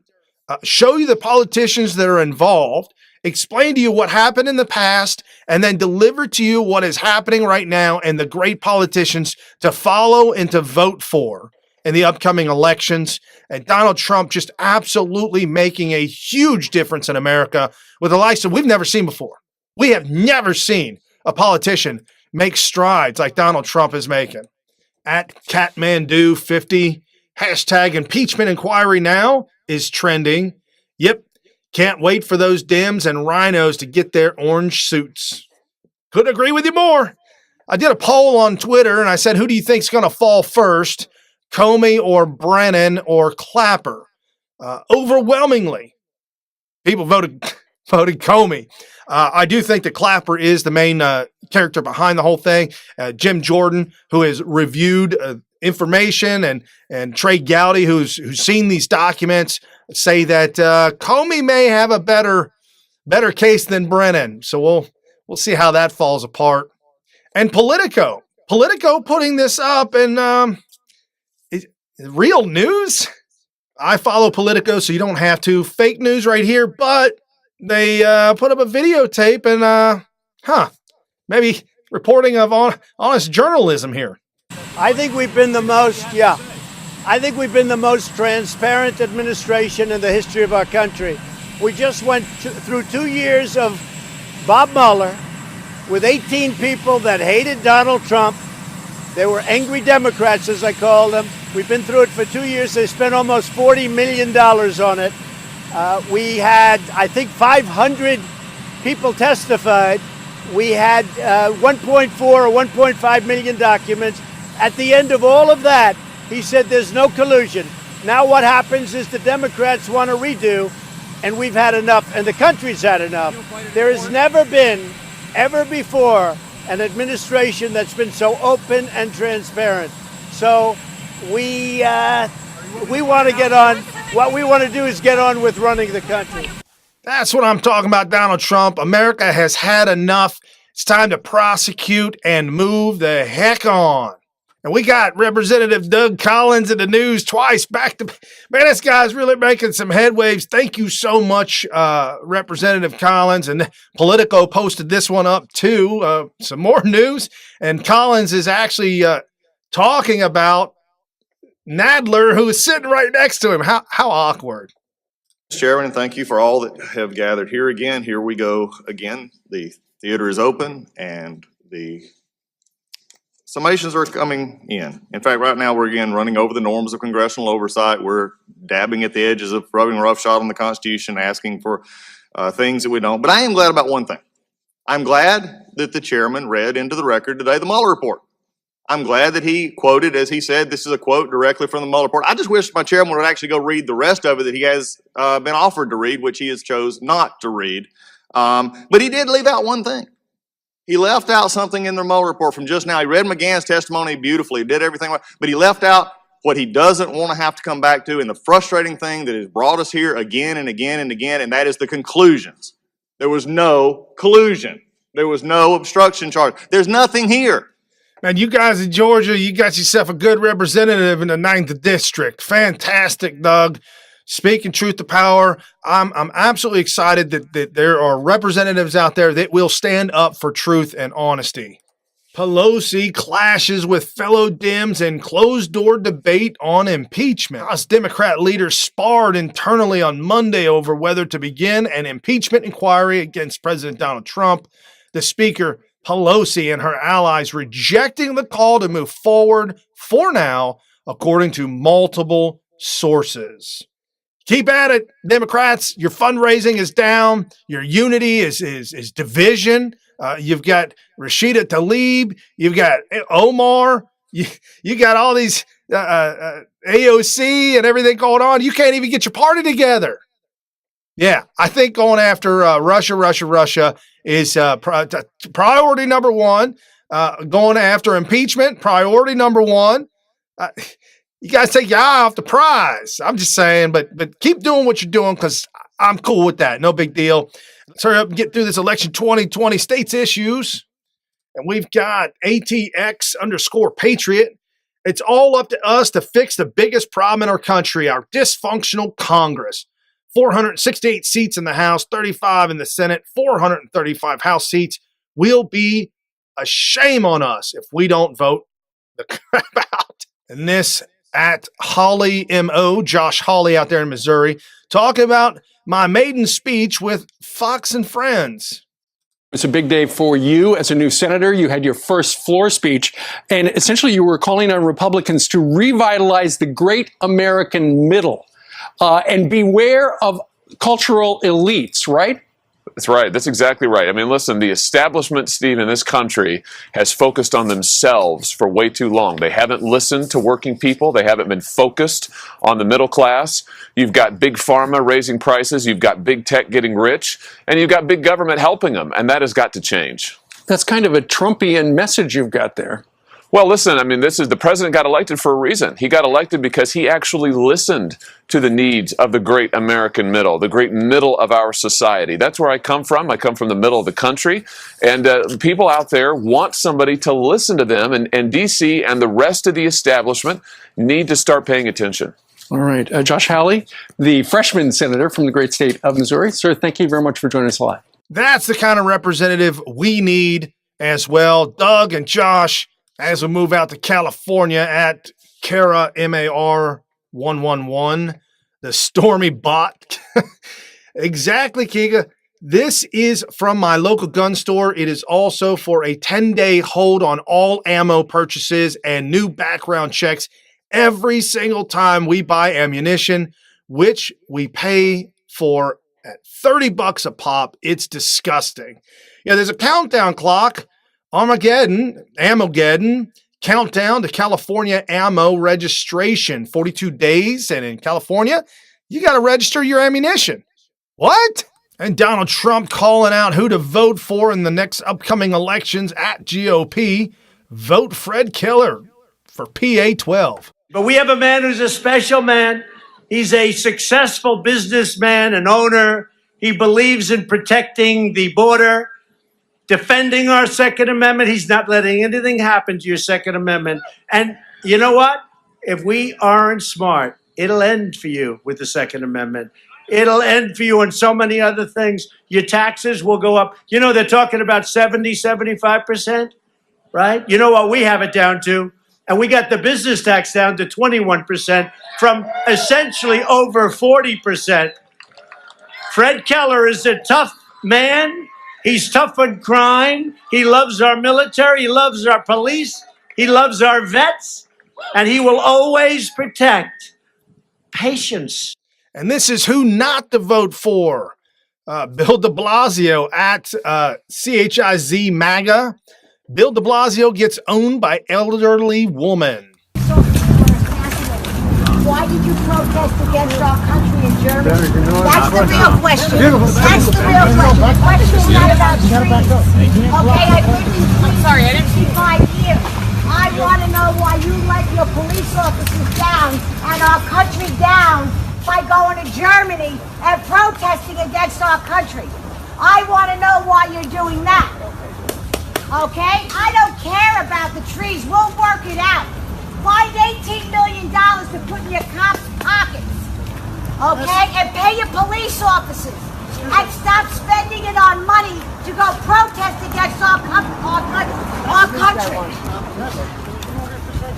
show you the politicians that are involved, explain to you what happened in the past, and then deliver to you what is happening right now and the great politicians to follow and to vote for in the upcoming elections. And Donald Trump just absolutely making a huge difference in America with a license we've never seen before. We have never seen a politician make strides like Donald Trump is making. At Catmandu 50, hashtag impeachment inquiry now is trending. Yep, can't wait for those Dems and rhinos to get their orange suits. Couldn't agree with you more. I did a poll on Twitter and I said, who do you think's going to fall first? Comey or Brennan or Clapper? Overwhelmingly, people voted Comey. I do think that Clapper is the main character behind the whole thing. Jim Jordan, who has reviewed information, and Trey Gowdy, who's seen these documents, say that Comey may have a better case than Brennan. So we'll see how that falls apart. And Politico putting this up, and real news. I follow Politico, so you don't have to. Fake news right here, but they put up a videotape and maybe reporting of honest journalism here. I think we've been the most transparent administration in the history of our country. We just went through 2 years of Bob Mueller with 18 people that hated Donald Trump. They were angry Democrats, as I call them. We've been through it for 2 years. They spent almost $40 million on it. We had, I think, 500 people testified. We had 1.4 or 1.5 million documents. At the end of all of that, he said there's no collusion. Now what happens is the Democrats want to redo, and we've had enough, and the country's had enough. There has never been, ever before, an administration that's been so open and transparent. So we want to get on. What we want to do is get on with running the country. That's what I'm talking about, Donald Trump. America has had enough. It's time to prosecute and move the heck on. And we got Representative Doug Collins in the news twice back to man. This guy's really making some headwaves. Thank you so much, Representative Collins. And Politico posted this one up too. Some more news. And Collins is actually talking about Nadler, who is sitting right next to him. How awkward. Chairman, and thank you for all that have gathered here again. Here we go again. The theater is open and the summations are coming in. In fact, right now we're again running over the norms of congressional oversight. We're dabbing at the edges of rubbing roughshod on the Constitution, asking for things that we don't. But I am glad about one thing. I'm glad that the chairman read into the record today the Mueller report. I'm glad that he quoted, as he said, this is a quote directly from the Mueller report. I just wish my chairman would actually go read the rest of it that he has been offered to read, which he has chose not to read. But he did leave out one thing. He left out something in the Mueller report from just now. He read McGahn's testimony beautifully, did everything right, but he left out what he doesn't want to have to come back to, and the frustrating thing that has brought us here again and again and again, and that is the conclusions. There was no collusion. There was no obstruction charge. There's nothing here. Man, you guys in Georgia, you got yourself a good representative in the 9th district. Fantastic, Doug. Speaking truth to power, I'm absolutely excited that there are representatives out there that will stand up for truth and honesty. Pelosi clashes with fellow Dems in closed-door debate on impeachment. House Democrat leaders sparred internally on Monday over whether to begin an impeachment inquiry against President Donald Trump. The Speaker, Pelosi, and her allies rejecting the call to move forward for now, according to multiple sources. Keep at it, Democrats. Your fundraising is down. Your unity is division. You've got Rashida Tlaib. You've got Omar. You got all these AOC and everything going on. You can't even get your party together. Yeah, I think going after Russia is priority number one. Going after impeachment, priority number one. You guys take your eye off the prize. I'm just saying, but keep doing what you're doing because I'm cool with that. No big deal. Let's hurry up and get through this election 2020 states issues. And we've got ATX_Patriot. It's all up to us to fix the biggest problem in our country, our dysfunctional Congress. 468 seats in the House, 35 in the Senate, 435 House seats. Will be a shame on us if we don't vote the crap out. And this at Holly M.O., Josh Hawley out there in Missouri, talking about my maiden speech with Fox and Friends. It's a big day for you as a new senator. You had your first floor speech, and essentially you were calling on Republicans to revitalize the great American middle and beware of cultural elites, right? That's right. That's exactly right. I mean, listen, the establishment, Steve, in this country has focused on themselves for way too long. They haven't listened to working people. They haven't been focused on the middle class. You've got big pharma raising prices. You've got big tech getting rich. And you've got big government helping them. And that has got to change. That's kind of a Trumpian message you've got there. Well, listen, I mean, the president got elected for a reason. He got elected because he actually listened to the needs of the great American middle, the great middle of our society. That's where I come from. I come from the middle of the country. And people out there want somebody to listen to them. And D.C. and the rest of the establishment need to start paying attention. All right. Josh Hawley, the freshman senator from the great state of Missouri. Sir, thank you very much for joining us live. That's the kind of representative we need as well. Doug and Josh, as we move out to California at Kara MAR 111, the Stormy Bot. Exactly, Kiga. This is from my local gun store. It is also for a 10-day hold on all ammo purchases and new background checks every single time we buy ammunition, which we pay for at $30 a pop. It's disgusting. Yeah, there's a countdown clock. Ammogeddon, countdown to California ammo registration. 42 days, and in California, you got to register your ammunition. What? And Donald Trump calling out who to vote for in the next upcoming elections at GOP. Vote Fred Keller for PA 12. But we have a man who's a special man. He's a successful businessman and owner. He believes in protecting the border, defending our Second Amendment. He's not letting anything happen to your Second Amendment. And you know what? If we aren't smart, it'll end for you with the Second Amendment. It'll end for you on so many other things. Your taxes will go up. You know, they're talking about 70, 75%, right? You know what we have it down to? And we got the business tax down to 21% from essentially over 40%. Fred Keller is a tough man. He's tough on crime. He loves our military. He loves our police. He loves our vets. And he will always protect patience. And this is who not to vote for. Bill de Blasio at CHIZ MAGA. Bill de Blasio gets owned by elderly woman. Why did you protest against our country in Germany? That's the real question. That's the real question. The question is not about trees. Okay, I've lived in Queens for 55 years. I want to know why you let your police officers down and our country down by going to Germany and protesting against our country. I want to know why you're doing that. Okay? I don't care about the trees. We'll work it out. Find $18 million to put in your cops' pockets. Okay? And pay your police officers. And stop spending it on money to go protest against our country.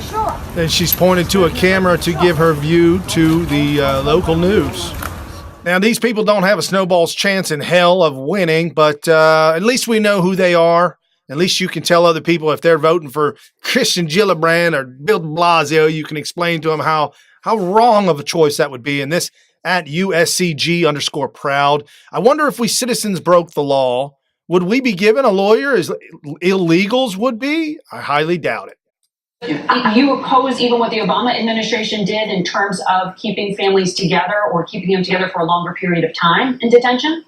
Sure. And she's pointed to a camera to give her view to the local news. Now, these people don't have a snowball's chance in hell of winning, but at least we know who they are. At least you can tell other people if they're voting for Christian Gillibrand or Bill de Blasio, you can explain to them how wrong of a choice that would be. And this at USCG_proud. I wonder if we citizens broke the law, would we be given a lawyer as illegals would be? I highly doubt it. You oppose even what the Obama administration did in terms of keeping families together or keeping them together for a longer period of time in detention?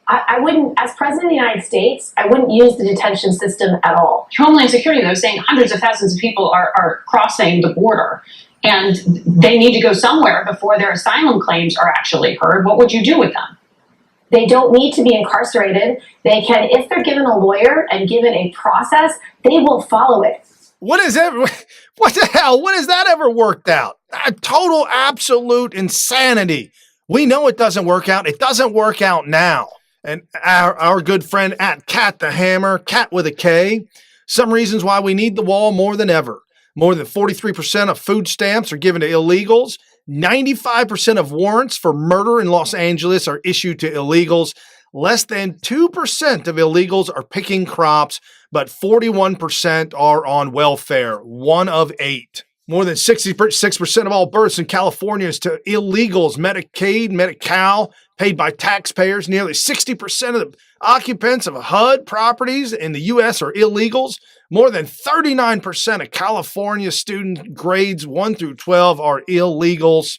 I wouldn't, as president of the United States, I wouldn't use the detention system at all. Homeland Security, though, is saying hundreds of thousands of people are crossing the border and they need to go somewhere before their asylum claims are actually heard. What would you do with them? They don't need to be incarcerated. They can, if they're given a lawyer and given a process, they will follow it. What the hell? When has that ever worked out? Total, absolute insanity. We know it doesn't work out. It doesn't work out now. And our good friend at Cat the Hammer, Cat with a K, some reasons why we need the wall more than ever. More than 43% of food stamps are given to illegals. 95% of warrants for murder in Los Angeles are issued to illegals. Less than 2% of illegals are picking crops, but 41% are on welfare, 1 of 8. More than 66% of all births in California is to illegals. Medicaid, Medi-Cal, paid by taxpayers. Nearly 60% of the occupants of HUD properties in the U.S. are illegals. More than 39% of California student grades 1 through 12 are illegals.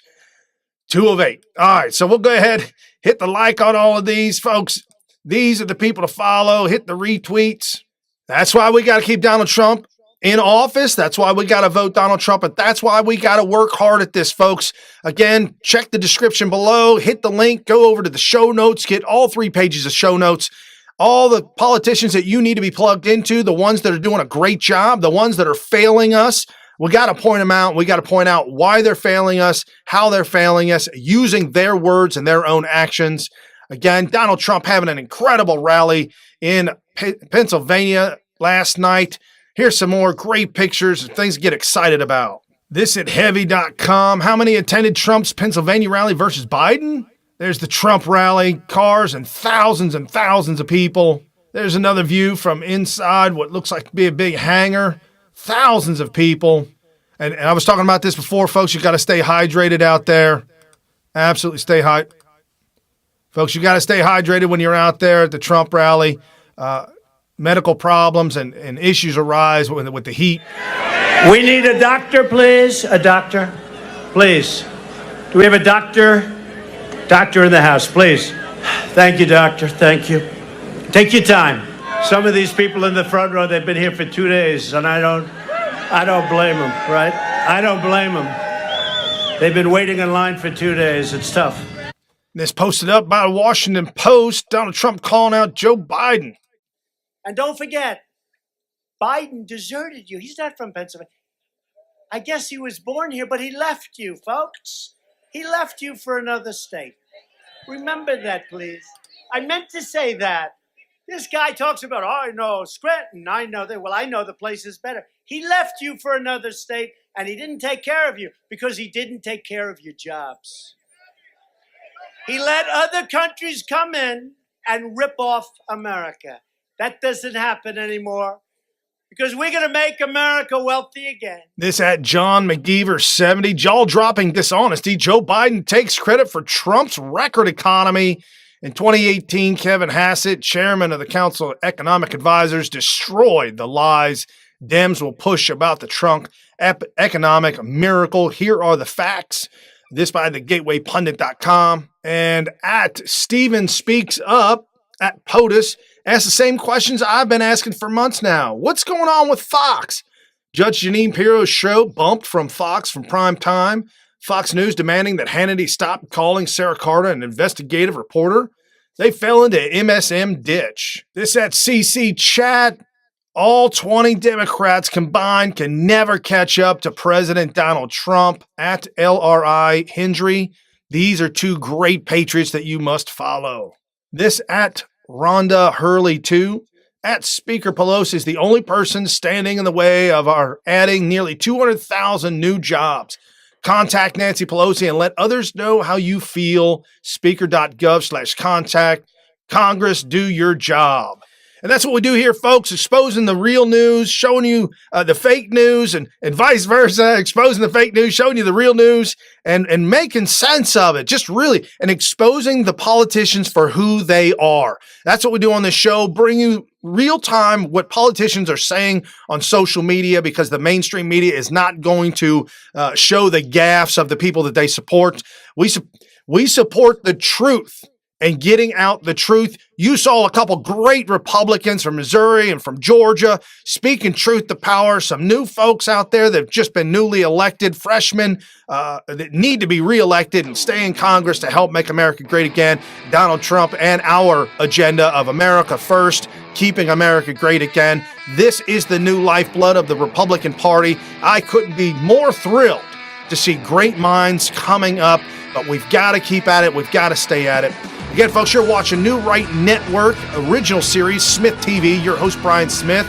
2 of 8. All right, so we'll go ahead, hit the like on all of these, folks. These are the people to follow. Hit the retweets. That's why we got to keep Donald Trump in office. That's why we got to vote Donald Trump. And that's why we got to work hard at this, folks. Again, check the description below. Hit the link. Go over to the show notes. Get all 3 pages of show notes. All the politicians that you need to be plugged into, the ones that are doing a great job, the ones that are failing us, we got to point them out. We got to point out why they're failing us, how they're failing us, using their words and their own actions. Again, Donald Trump having an incredible rally in Pennsylvania last night. Here's some more great pictures and things to get excited about. This at heavy.com. How many attended Trump's Pennsylvania rally versus Biden? There's the Trump rally, cars and thousands of people. There's another view from inside what looks like to be a big hangar. Thousands of people. And I was talking about this before, folks. You got to stay hydrated out there. Absolutely stay hydrated. Folks, you got to stay hydrated when you're out there at the Trump rally. Medical problems and issues arise with the heat. We need a doctor, please. A doctor, please. Do we have a doctor? Doctor in the house, please. Thank you, doctor. Thank you. Take your time. Some of these people in the front row, they've been here for 2 days, and I don't blame them, right? I don't blame them. They've been waiting in line for 2 days. It's tough. This posted up by the Washington Post. Donald Trump calling out Joe Biden. And don't forget, Biden deserted you. He's not from Pennsylvania. I guess he was born here, but he left you, folks. He left you for another state. Remember that, please. I meant to say that. This guy talks about, oh, I know Scranton. I know that. Well, I know the place is better. He left you for another state, and he didn't take care of you because he didn't take care of your jobs. He let other countries come in and rip off America. That doesn't happen anymore because we're going to make America wealthy again. This at John McGeever 70, jaw-dropping dishonesty. Joe Biden takes credit for Trump's record economy. In 2018, Kevin Hassett, chairman of the Council of Economic Advisors, destroyed the lies Dems will push about the Trump economic miracle. Here are the facts. This by thegatewaypundit.com. And at Steven Speaks Up, at POTUS, asks the same questions I've been asking for months now. What's going on with Fox? Judge Jeanine Pirro's show bumped from Fox from prime time. Fox News demanding that Hannity stop calling Sarah Carter an investigative reporter. They fell into MSM ditch. This at CC Chat. All 20 Democrats combined can never catch up to President Donald Trump. At LRI Hendry. These are two great patriots that you must follow. This at Rhonda Hurley 2. At Speaker Pelosi is the only person standing in the way of our adding nearly 200,000 new jobs. Contact Nancy Pelosi and let others know how you feel. Speaker.gov/contact. Congress, do your job. And that's what we do here, folks, exposing the real news, showing you the fake news and vice versa, exposing the fake news, showing you the real news and making sense of it, just really, and exposing the politicians for who they are. That's what we do on this show, bring you real time what politicians are saying on social media because the mainstream media is not going to show the gaffes of the people that they support. We support the truth. And getting out the truth. You saw a couple great Republicans from Missouri and from Georgia speaking truth to power. Some new folks out there that have just been newly elected, freshmen that need to be reelected and stay in Congress to help make America great again. Donald Trump and our agenda of America first, keeping America great again. This is the new lifeblood of the Republican Party. I couldn't be more thrilled to see great minds coming up, but we've got to keep at it. We've got to stay at it. Again, folks, you're watching New Right Network original series, SmythTV. Your host, Brian Smith,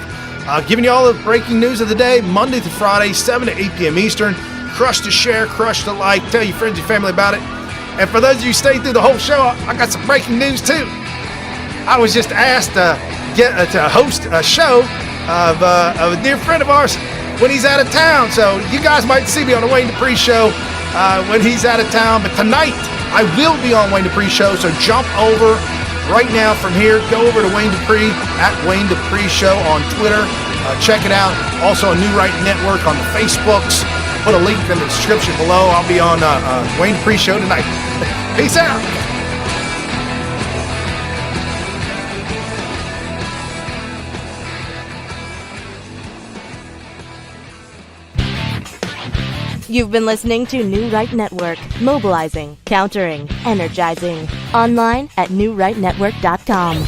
giving you all the breaking news of the day, Monday through Friday, 7 to 8 p.m. Eastern. Crush to share, crush to like, tell your friends and family about it. And for those of you who stayed through the whole show, I got some breaking news, too. I was just asked to host a show of a dear friend of ours when he's out of town. So you guys might see me on the Wayne Dupree show when he's out of town. But tonight, I will be on Wayne Dupree show, so jump over right now from here. Go over to Wayne Dupree at Wayne Dupree show on Twitter. Check it out. Also on New Right Network on the Facebooks. Put a link in the description below. I'll be on Wayne Dupree show tonight. Peace out. You've been listening to New Right Network, mobilizing, countering, energizing. Online at newrightnetwork.com.